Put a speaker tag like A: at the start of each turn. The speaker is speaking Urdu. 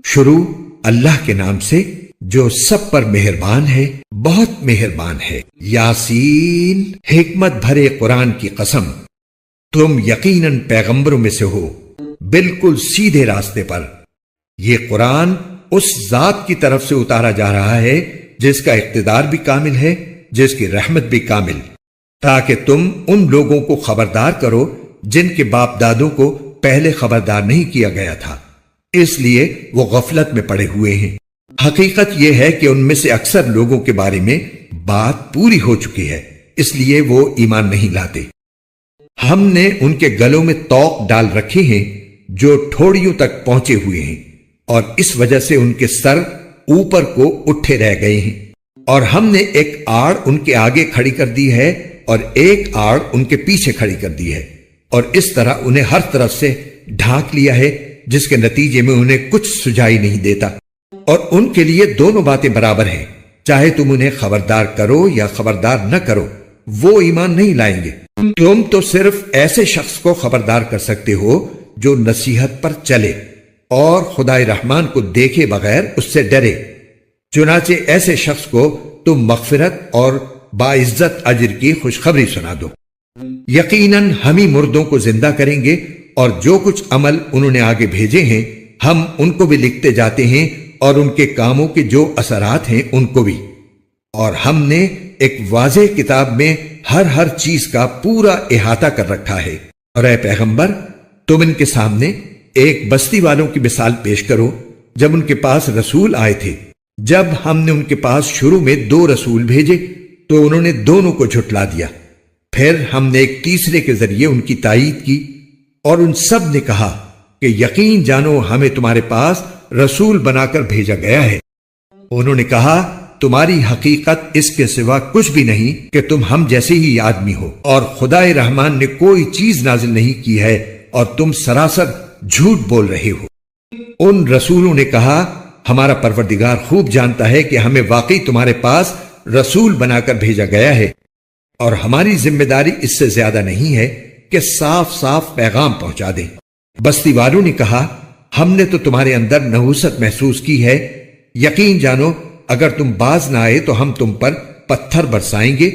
A: شروع اللہ کے نام سے جو سب پر مہربان ہے، بہت مہربان ہے۔ یاسین، حکمت بھرے قرآن کی قسم، تم یقیناً پیغمبروں میں سے ہو، بالکل سیدھے راستے پر۔ یہ قرآن اس ذات کی طرف سے اتارا جا رہا ہے جس کا اقتدار بھی کامل ہے، جس کی رحمت بھی کامل، تاکہ تم ان لوگوں کو خبردار کرو جن کے باپ دادوں کو پہلے خبردار نہیں کیا گیا تھا، اس لیے وہ غفلت میں پڑے ہوئے ہیں۔ حقیقت یہ ہے کہ ان میں سے اکثر لوگوں کے بارے میں بات پوری ہو چکی ہے، اس لیے وہ ایمان نہیں لاتے۔ ہم نے ان کے گلوں میں طوق ڈال رکھے ہیں جو ٹھوڑیوں تک پہنچے ہوئے ہیں، اور اس وجہ سے ان کے سر اوپر کو اٹھے رہ گئے ہیں، اور ہم نے ایک آڑ ان کے آگے کھڑی کر دی ہے اور ایک آڑ ان کے پیچھے کھڑی کر دی ہے، اور اس طرح انہیں ہر طرف سے ڈھانک لیا ہے، جس کے نتیجے میں انہیں کچھ سجائی نہیں دیتا۔ اور ان کے لیے دونوں باتیں برابر ہیں، چاہے تم انہیں خبردار کرو یا خبردار نہ کرو، وہ ایمان نہیں لائیں گے۔ تم تو صرف ایسے شخص کو خبردار کر سکتے ہو جو نصیحت پر چلے اور خدائے رحمان کو دیکھے بغیر اس سے ڈرے، چنانچہ ایسے شخص کو تم مغفرت اور باعزت اجر کی خوشخبری سنا دو۔ یقیناً ہم ہی مردوں کو زندہ کریں گے، اور جو کچھ عمل انہوں نے آگے بھیجے ہیں ہم ان کو بھی لکھتے جاتے ہیں، اور ان کے کاموں کے جو اثرات ہیں ان کو بھی۔ اور ہم نے ایک واضح کتاب میں ہر چیز کا پورا احاطہ کر رکھا ہے۔ اور اے پیغمبر، تم ان کے سامنے ایک بستی والوں کی مثال پیش کرو جب ان کے پاس رسول آئے تھے۔ جب ہم نے ان کے پاس شروع میں 2 رسول بھیجے تو انہوں نے دونوں کو جھٹلا دیا، پھر ہم نے ایک تیسرے کے ذریعے ان کی تائید کی، اور ان سب نے کہا کہ یقین جانو ہمیں تمہارے پاس رسول بنا کر بھیجا گیا ہے۔ انہوں نے کہا تمہاری حقیقت اس کے سوا کچھ بھی نہیں کہ تم ہم جیسے ہی آدمی ہو، اور خدائے رحمان نے کوئی چیز نازل نہیں کی ہے اور تم سراسر جھوٹ بول رہے ہو۔ ان رسولوں نے کہا ہمارا پروردگار خوب جانتا ہے کہ ہمیں واقعی تمہارے پاس رسول بنا کر بھیجا گیا ہے، اور ہماری ذمہ داری اس سے زیادہ نہیں ہے کہ صاف صاف پیغام پہنچا دیں۔ بستی والوں نے کہا ہم نے تو تمہارے اندر نحوست محسوس کی ہے، یقین جانو اگر تم باز نہ آئے تو ہم تم پر پتھر برسائیں گے